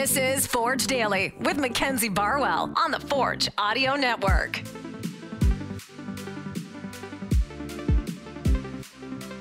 This is Forge Daily with Mackenzie Barwell on the Forge Audio Network.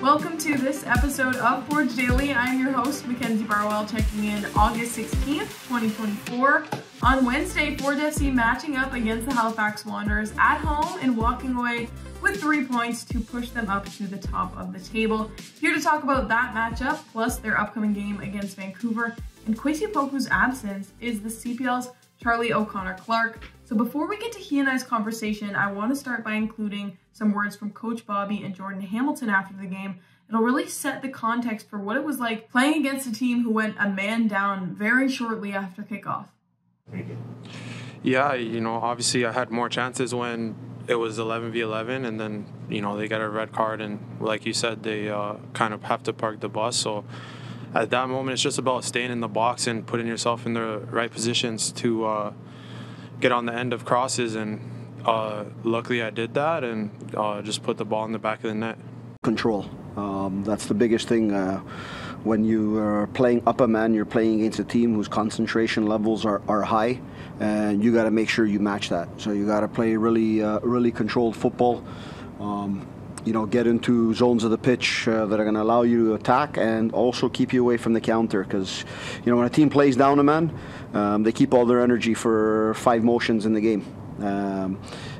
Welcome to this episode of Forge Daily. I'm your host, Mackenzie Barwell, checking in August 16th, 2024. On Wednesday, Forge FC matching up against the Halifax Wanderers at home and walking away with 3 points to push them up to the top of the table. Here to talk about that matchup, plus their upcoming game against Vancouver, and Kwesi Poku's absence is the CPL's Charlie O'Connor-Clark. So before we get to he and I's conversation, I want to start by including some words from Coach Bobby and Jordan Hamilton after the game. It'll really set the context for what it was like playing against a team who went a man down very shortly after kickoff. Yeah, obviously I had more chances when it was 11v11, and then, they get a red card, and like you said, they kind of have to park the bus. So at that moment, it's just about staying in the box and putting yourself in the right positions to get on the end of crosses, and luckily I did that and just put the ball in the back of the net. Control. That's the biggest thing. When you are playing up a man, you're playing against a team whose concentration levels are high, and you got to make sure you match that. So you got to play really controlled football. Get into zones of the pitch that are going to allow you to attack and also keep you away from the counter. Because when a team plays down a man, they keep all their energy for 5 motions in the game.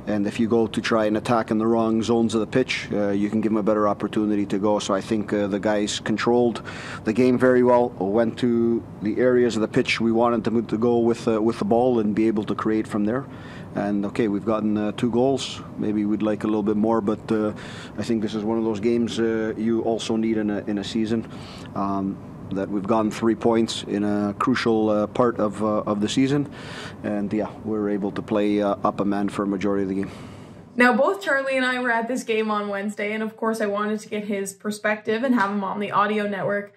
And if you go to try and attack in the wrong zones of the pitch, you can give them a better opportunity to go. So I think the guys controlled the game very well, went to the areas of the pitch we wanted them to go with the ball and be able to create from there. And okay, we've gotten 2 goals. Maybe we'd like a little bit more, but I think this is one of those games you also need in a season. That we've gotten 3 points in a crucial part of the season, and yeah, we're able to play up a man for a majority of the game. Now, both Charlie and I were at this game on Wednesday, and of course I wanted to get his perspective and have him on the audio network,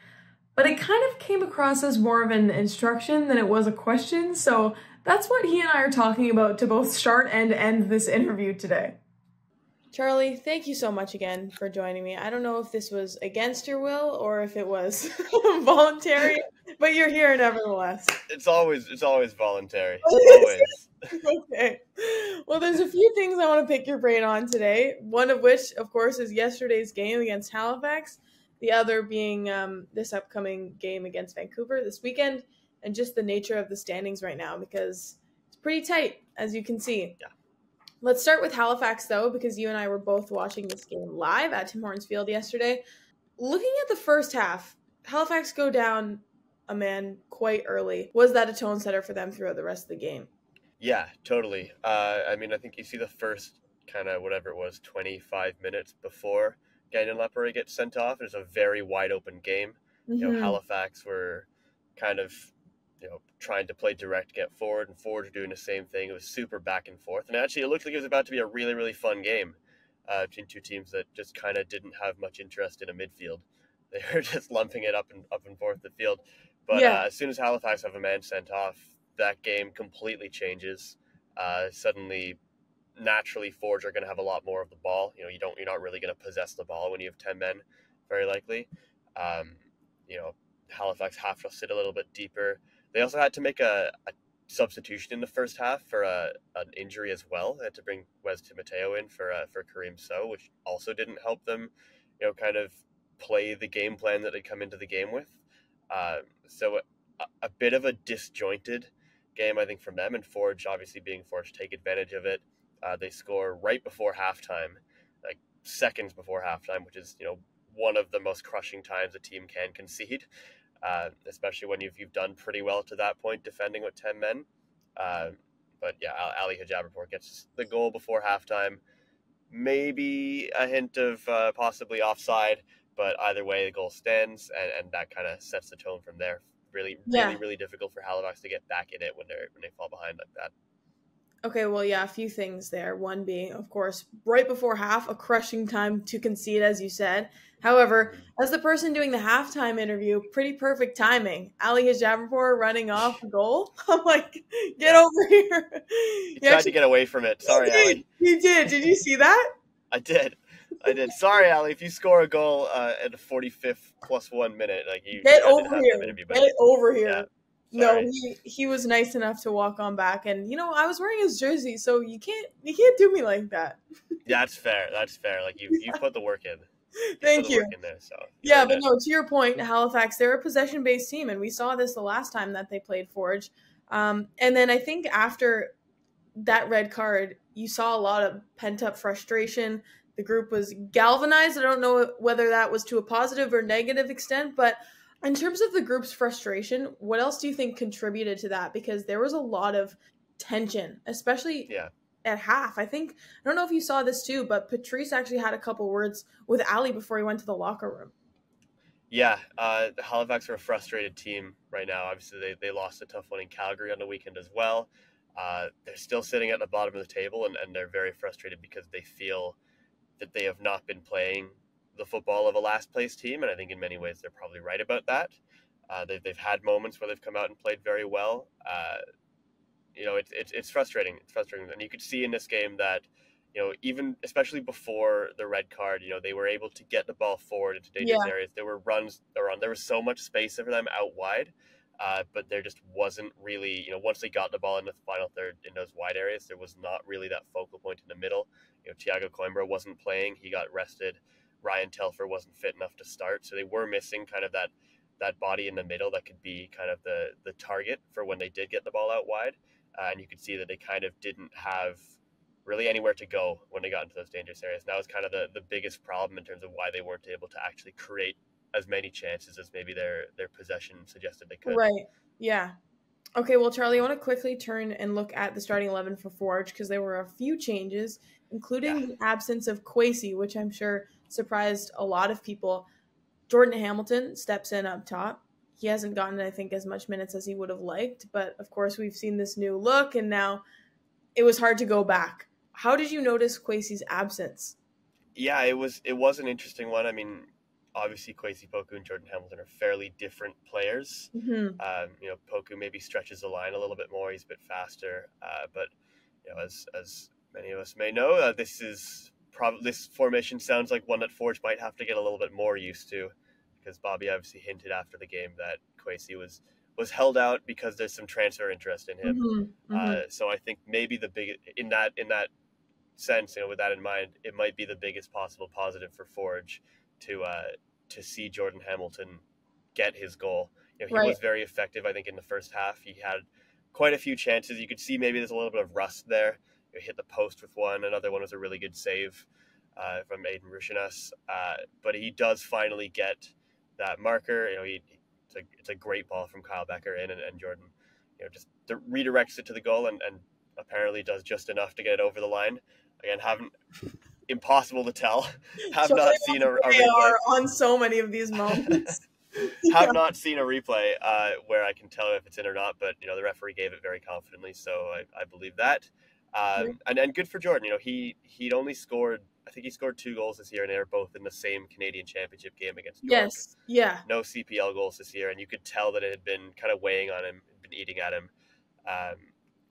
but it kind of came across as more of an instruction than it was a question, so that's what he and I are talking about to both start and end this interview today. Charlie, thank you so much again for joining me. I don't know if this was against your will or if it was voluntary, but you're here nevertheless. It's always voluntary. Always. Okay. Well, there's a few things I want to pick your brain on today. One of which, of course, is yesterday's game against Halifax. The other being this upcoming game against Vancouver this weekend, and just the nature of the standings right now, because it's pretty tight, as you can see. Yeah. Let's start with Halifax, though, because you and I were both watching this game live at Tim Hortons Field yesterday. Looking at the first half, Halifax go down a man quite early. Was that a tone setter for them throughout the rest of the game? Yeah, totally. I think you see the first kind of 25 minutes before Gagnon Lepore gets sent off. It's a very wide open game. Mm-hmm. Halifax were kind of trying to play direct, get forward, and Forge were doing the same thing. It was super back and forth. And actually, it looked like it was about to be a really, really fun game between two teams that just kind of didn't have much interest in a midfield. They were just lumping it up and forth the field. But as soon as Halifax have a man sent off, that game completely changes. Suddenly, naturally, Forge are going to have a lot more of the ball. You're not really going to possess the ball when you have 10 men, very likely. Halifax have to sit a little bit deeper. They also had to make a substitution in the first half for an injury as well. They had to bring Wes Timoteo in for Kareem So, which also didn't help them, kind of play the game plan that they come into the game with. So a bit of a disjointed game, I think, from them, and Forge, obviously being Forge, take advantage of it. They score right before halftime, like seconds before halftime, which is, one of the most crushing times a team can concede. Especially when you've done pretty well to that point defending with 10 men. But yeah, Ali Hijabrapor gets the goal before halftime. Maybe a hint of possibly offside, but either way, the goal stands, and that kind of sets the tone from there. Really difficult for Halifax to get back in it when they fall behind like that. Okay, well, yeah, a few things there. One being, of course, right before half, a crushing time to concede, as you said. However, as the person doing the halftime interview, pretty perfect timing. Ali Hijabrapor running off the goal. I'm like, get over here. He tried to get away from it. Sorry, Ali. You did. Did you see that? I did. Sorry, Ali. If you score a goal at the 45th +1 minute, get over here. Get over here. No, Sorry. he was nice enough to walk on back, and I was wearing his jersey, so you can't do me like that. Yeah, that's fair. That's fair. Like you've put the work in. You've put Thank the you. work in there, so you Yeah, earned but it. no, to your point, Halifax, they're a possession-based team, and we saw this the last time that they played Forge. And then I think after that red card, you saw a lot of pent-up frustration. The group was galvanized. I don't know whether that was to a positive or negative extent, but in terms of the group's frustration, what else do you think contributed to that? Because there was a lot of tension, especially Yeah. at half. I don't know if you saw this too, but Patrice actually had a couple words with Ali before he went to the locker room. Yeah, the Halifax are a frustrated team right now. Obviously, they lost a tough one in Calgary on the weekend as well. They're still sitting at the bottom of the table, and they're very frustrated because they feel that they have not been playing the football of a last place team, and I think in many ways they're probably right about that. They've had moments where they've come out and played very well. It's frustrating. It's frustrating, and you could see in this game that even especially before the red card, they were able to get the ball forward into dangerous Yeah. areas. There were runs around. There was so much space for them out wide, but there just wasn't really. Once they got the ball in the final third in those wide areas, there was not really that focal point in the middle. Thiago Coimbra wasn't playing. He got rested. Ryan Telfer wasn't fit enough to start, so they were missing kind of that body in the middle that could be kind of the target for when they did get the ball out wide. And you could see that they kind of didn't have really anywhere to go when they got into those dangerous areas. And that was kind of the biggest problem in terms of why they weren't able to actually create as many chances as maybe their possession suggested they could. Right. Yeah. Okay, well, Charlie, I want to quickly turn and look at the starting 11 for Forge because there were a few changes, including the absence of Kwesi, which I'm sure surprised a lot of people. Jordan Hamilton steps in up top. He hasn't gotten, I think, as much minutes as he would have liked, but of course we've seen this new look, and now it was hard to go back. How did you notice Kwesi's absence? Yeah, it was an interesting one. I mean, obviously Kwesi Poku and Jordan Hamilton are fairly different players. Mm-hmm. Poku maybe stretches the line a little bit more. He's a bit faster, but as many of us may know, this formation sounds like one that Forge might have to get a little bit more used to, because Bobby obviously hinted after the game that Kwesi was held out because there's some transfer interest in him. Mm-hmm. Mm-hmm. So I think maybe the big in that sense, with that in mind, it might be the biggest possible positive for Forge to see Jordan Hamilton get his goal. He was very effective, I think, in the first half. He had quite a few chances. You could see maybe there's a little bit of rust there. He hit the post with one. Another one was a really good save from Aiden Rushinas. But he does finally get that marker. It's a great ball from Kyle Becker in, and Jordan, just redirects it to the goal and apparently does just enough to get it over the line. Again, impossible to tell. Have not seen a replay. On so many of these moments. Have not seen a replay where I can tell if it's in or not, but the referee gave it very confidently, so I believe that. And good for Jordan. He'd only scored, I think he scored 2 goals this year, and they were both in the same Canadian Championship game against York. Yes, yeah. No CPL goals this year, and you could tell that it had been kind of weighing on him, been eating at him.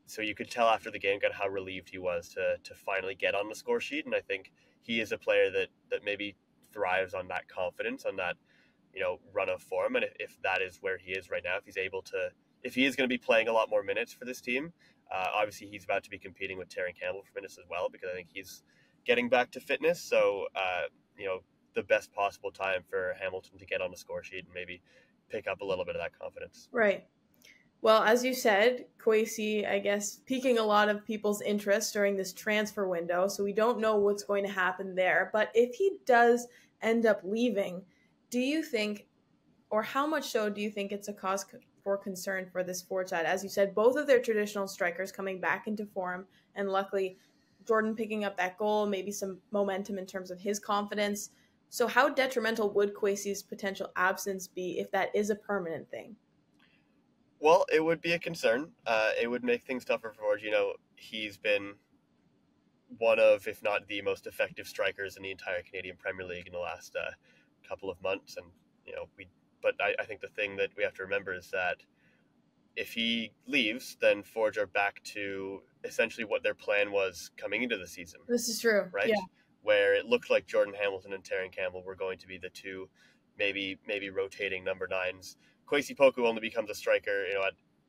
So you could tell after the game kind of how relieved he was to finally get on the score sheet, and I think he is a player that maybe thrives on that confidence, on that run of form, and if that is where he is right now, if he is going to be playing a lot more minutes for this team, obviously he's about to be competing with Terry Campbell for minutes as well, because I think he's getting back to fitness. So the best possible time for Hamilton to get on the score sheet and maybe pick up a little bit of that confidence. Right. Well, as you said, Kwesi, I guess, piquing a lot of people's interest during this transfer window, so we don't know what's going to happen there. But if he does end up leaving, do you think, or how much so do you think it's a cause for concern for this Forge side? As you said, both of their traditional strikers coming back into form, and luckily Jordan picking up that goal, maybe some momentum in terms of his confidence. So how detrimental would Kwesi's potential absence be if that is a permanent thing? Well, it would be a concern. It would make things tougher for Forge. He's been one of, if not the most effective strikers in the entire Canadian Premier League in the last couple of months. And, but I think the thing that we have to remember is that if he leaves, then Forge are back to essentially what their plan was coming into the season. This is true. Right? Yeah. Where it looked like Jordan Hamilton and Terry Campbell were going to be the two maybe rotating number 9s. Kwesi Poku only becomes a striker,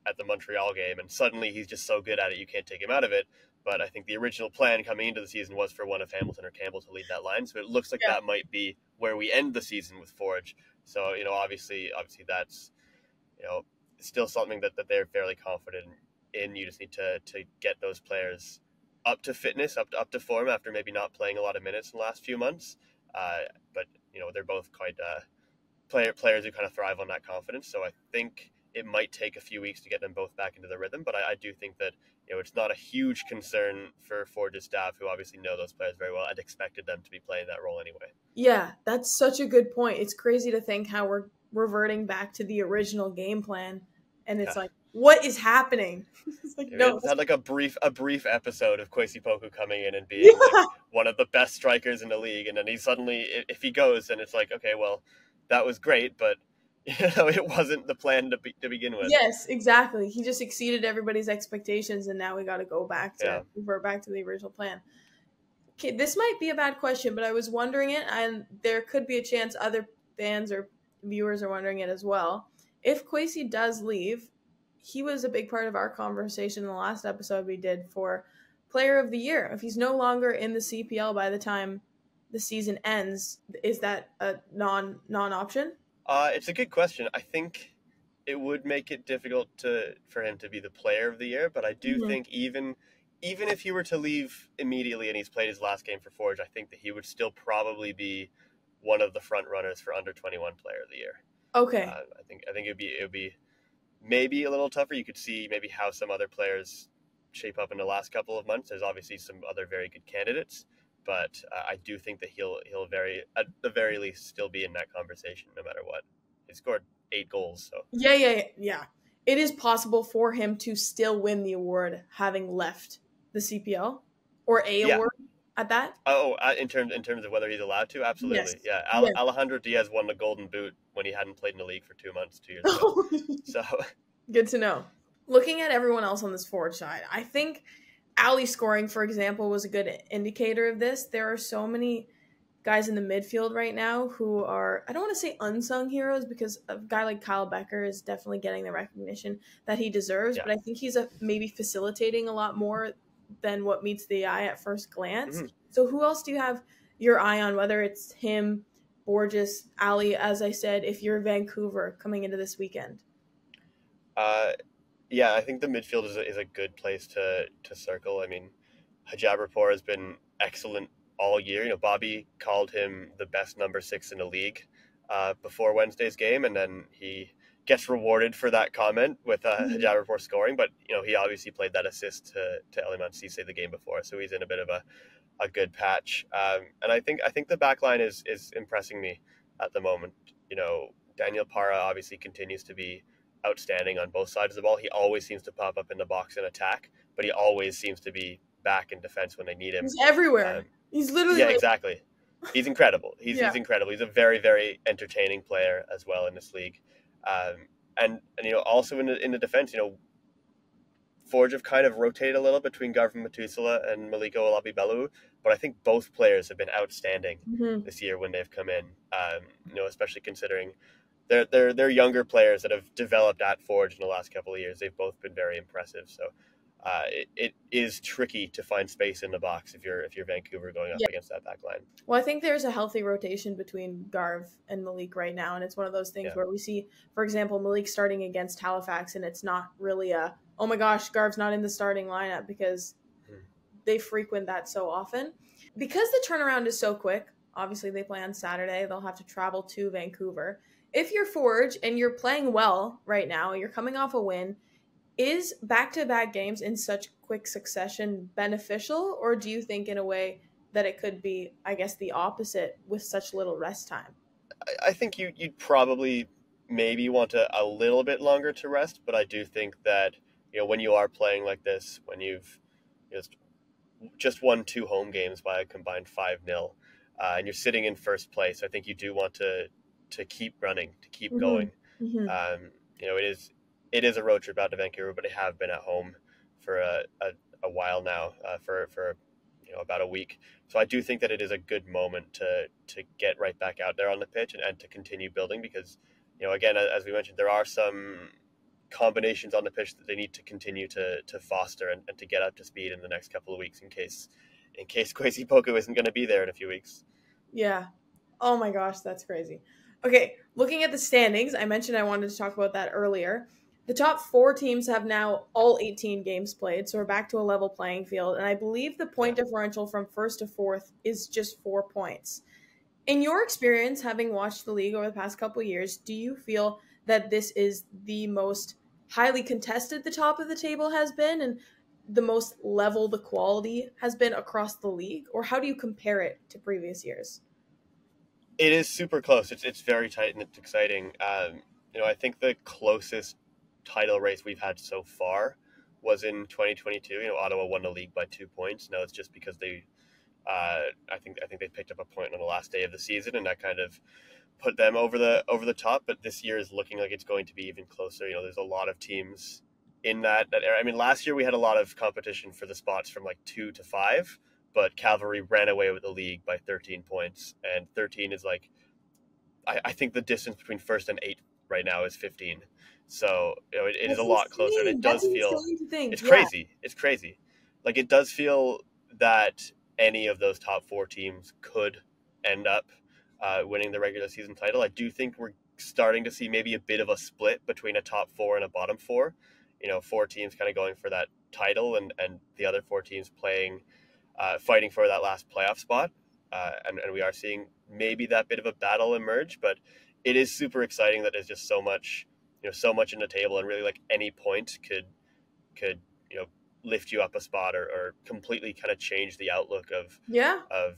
at the Montreal game, and suddenly he's just so good at it you can't take him out of it. But I think the original plan coming into the season was for one of Hamilton or Campbell to lead that line. So it looks like that might be where we end the season with Forge. So, obviously that's, still something that they're fairly confident in. You just need to get those players up to fitness, up to form after maybe not playing a lot of minutes in the last few months. But they're both quite players who kind of thrive on that confidence. So I think it might take a few weeks to get them both back into the rhythm. But I do think that it's not a huge concern for Forge's staff, who obviously know those players very well and expected them to be playing that role anyway. Yeah, that's such a good point. It's crazy to think how we're reverting back to the original game plan, and it's like, what is happening? It's like, no. It's had like a brief episode of Kwesi Poku coming in and being like one of the best strikers in the league, and then he suddenly, if he goes, then it's like, okay, well, that was great, but it wasn't the plan to begin with. Yes, exactly. He just exceeded everybody's expectations, and now we got to go back to revert back to the original plan. Okay, this might be a bad question, but I was wondering it, and there could be a chance other fans or viewers are wondering it as well. If Kwesi does leave, he was a big part of our conversation in the last episode we did for Player of the Year. If he's no longer in the CPL by the time the season ends, is that a non-option? It's a good question. I think it would make it difficult for him to be the Player of the Year, but I do think even if he were to leave immediately and he's played his last game for Forge, I think that he would still probably be one of the front runners for under 21 Player of the Year. Okay. I think it would be maybe a little tougher. You could see maybe how some other players shape up in the last couple of months. There's obviously some other very good candidates, but I do think that he'll at the very least still be in that conversation no matter what. He scored 8 goals, so yeah. It is possible for him to still win the award having left the CPL or award at that. Oh, in terms of whether he's allowed to, absolutely. Yes. Yeah, Alejandro Diaz won the Golden Boot when he hadn't played in the league for 2 months 2 years ago. So good to know. Looking at everyone else on this Forge side, I think Ali scoring, for example, was a good indicator of this. There are so many guys in the midfield right now who are, I don't want to say unsung heroes, because a guy like Kyle Becker is definitely getting the recognition that he deserves, but I think he's maybe facilitating a lot more than what meets the eye at first glance. So who else do you have your eye on, whether it's him, Borges, Ali, as I said, if you're Vancouver coming into this weekend? Yeah, I think the midfield is a good place to circle. I mean, Hajabrapor has been excellent all year. Bobby called him the best number 6 in the league before Wednesday's game, and then he gets rewarded for that comment with Hajabrapor scoring. But he obviously played that assist to Eliman Cisse the game before, so he's in a bit of a good patch. And I think the back line is impressing me at the moment. Daniel Para obviously continues to be outstanding on both sides of the ball. He always seems to pop up in the box and attack, but he always seems to be back in defense when they need him. He's everywhere. He's literally exactly. He's incredible. He's incredible. He's a very, very entertaining player as well in this league. And also in the defense, Forge have kind of rotated a little between Garvin Matusala and Maliko Olabibelu, but I think both players have been outstanding this year when they've come in. Especially considering they're younger players that have developed at Forge in the last couple of years. They've both been very impressive. So it is tricky to find space in the box if you're Vancouver going up against that back line. Well, I think there's a healthy rotation between Garv and Malik right now, and it's one of those things where we see, for example, Malik starting against Halifax, and it's not really oh my gosh, Garv's not in the starting lineup, because they frequent that so often. Because the turnaround is so quick, obviously they play on Saturday, they'll have to travel to Vancouver. If you're Forge and you're playing well right now, you're coming off a win, is back-to-back games in such quick succession beneficial, or do you think in a way that it could be, I guess, the opposite with such little rest time? I think you'd probably maybe want a little bit longer to rest, but I do think that when you are playing like this, when you've just won 2 home games by a combined 5-0, and you're sitting in first place, I think you do want to keep running, to keep going. It is a road trip out to Vancouver, but they have been at home for a while now, for about a week. So I do think that it is a good moment to get right back out there on the pitch and to continue building, because again, as we mentioned, there are some combinations on the pitch that they need to continue to foster and to get up to speed in the next couple of weeks in case Kwesi Poku isn't going to be there in a few weeks. Yeah. Oh my gosh, that's crazy. Okay, looking at the standings, I mentioned I wanted to talk about that earlier. The top 4 teams have now all 18 games played, so we're back to a level playing field. And I believe the point differential from first to fourth is just 4 points. In your experience, having watched the league over the past couple of years, do you feel that this is the most highly contested the top of the table has been and the most level the quality has been across the league? Or how do you compare it to previous years? It is super close. It's very tight and it's exciting. I think the closest title race we've had so far was in 2022. Ottawa won the league by 2 points. Now it's just because they, I think they picked up a point on the last day of the season, and that kind of put them over the top. But this year is looking like it's going to be even closer. There's a lot of teams in that era. I mean, last year we had a lot of competition for the spots from like 2 to 5, but Cavalry ran away with the league by 13 points, and 13 is like, I think the distance between first and 8th right now is 15. So it is a lot closer, and it does feel it's crazy. It's crazy. Like, it does feel that any of those top 4 teams could end up winning the regular season title. I do think we're starting to see maybe a bit of a split between a top 4 and a bottom 4. 4 teams kind of going for that title, and the other 4 teams fighting for that last playoff spot. And we are seeing maybe that bit of a battle emerge, but it is super exciting that there's just so much in the table, and really like any point could lift you up a spot or completely kind of change the outlook of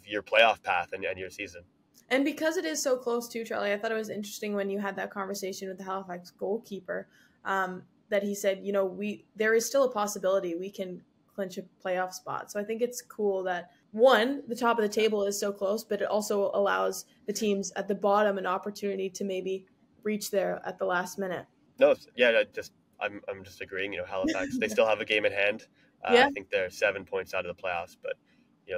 your playoff path and your season. And because it is so close too, Charlie, I thought it was interesting when you had that conversation with the Halifax goalkeeper, that he said, there is still a possibility we can clinch a playoff spot. So I think it's cool that, one, the top of the table is so close, but it also allows the teams at the bottom an opportunity to maybe reach there at the last minute. No, yeah, I'm just agreeing. Halifax, they still have a game in hand. I think they're 7 points out of the playoffs, but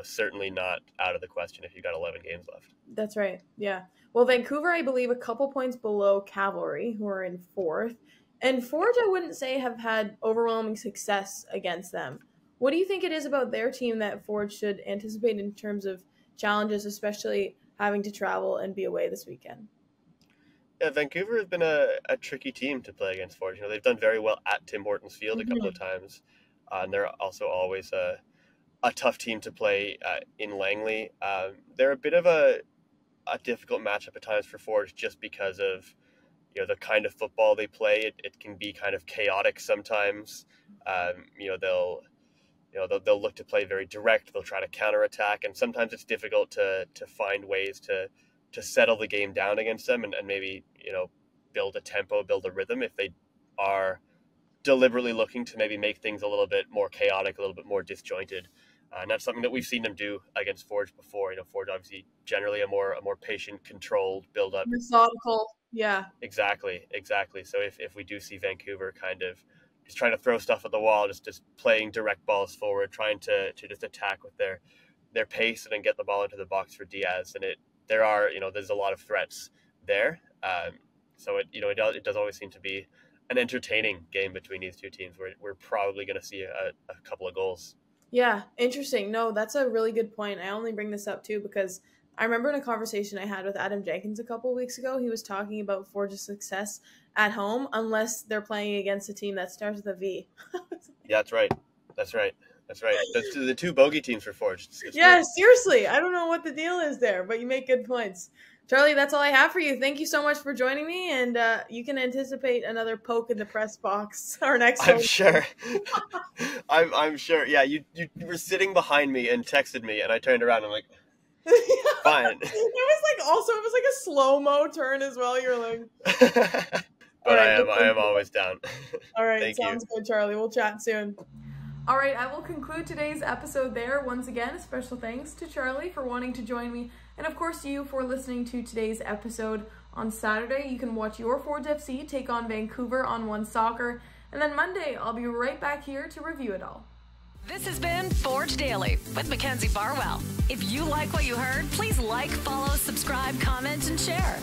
certainly not out of the question if you got 11 games left. That's right. Yeah. Well, Vancouver, I believe, a couple points below Cavalry, who are in 4th. And Forge, I wouldn't say have had overwhelming success against them. What do you think it is about their team that Forge should anticipate in terms of challenges, especially having to travel and be away this weekend? Yeah, Vancouver has been a tricky team to play against Forge. They've done very well at Tim Hortons Field a couple of times. And they're also always a tough team to play in Langley. They're a bit of a difficult matchup at times for Forge just because of the kind of football they play. It can be kind of chaotic sometimes. They'll look to play very direct. They'll try to counterattack, and sometimes it's difficult to find ways to settle the game down against them and maybe build a tempo, build a rhythm if they are deliberately looking to maybe make things a little bit more chaotic, a little bit more disjointed. And that's something that we've seen them do against Forge before. Forge obviously generally a more patient, controlled build up, methodical. Yeah, exactly. So if we do see Vancouver kind of just trying to throw stuff at the wall, just playing direct balls forward, trying to just attack with their pace and then get the ball into the box for Diaz, and there's a lot of threats there. So it does always seem to be an entertaining game between these two teams. We're probably going to see a couple of goals. Yeah, interesting. No, that's a really good point. I only bring this up too because I remember in a conversation I had with Adam Jenkins a couple of weeks ago, he was talking about Forge's success at home unless they're playing against a team that starts with a V. Yeah, that's right. That's the 2 bogey teams for Forge. It's yeah, weird. Seriously. I don't know what the deal is there, but you make good points. Charlie, that's all I have for you. Thank you so much for joining me, and you can anticipate another poke in the press box our next I'm sure. I'm sure. Yeah, you were sitting behind me and texted me, and I turned around and I'm like, fine. It was like a slow-mo turn as well. You're like... But right, I am always down. All right, sounds good, Charlie. We'll chat soon. All right, I will conclude today's episode there. Once again, special thanks to Charlie for wanting to join me, and of course you for listening to today's episode. On Saturday, you can watch your Forge FC take on Vancouver on One Soccer, and then Monday, I'll be right back here to review it all. This has been Forge Daily with Mackenzie Barwell. If you like what you heard, please like, follow, subscribe, comment, and share.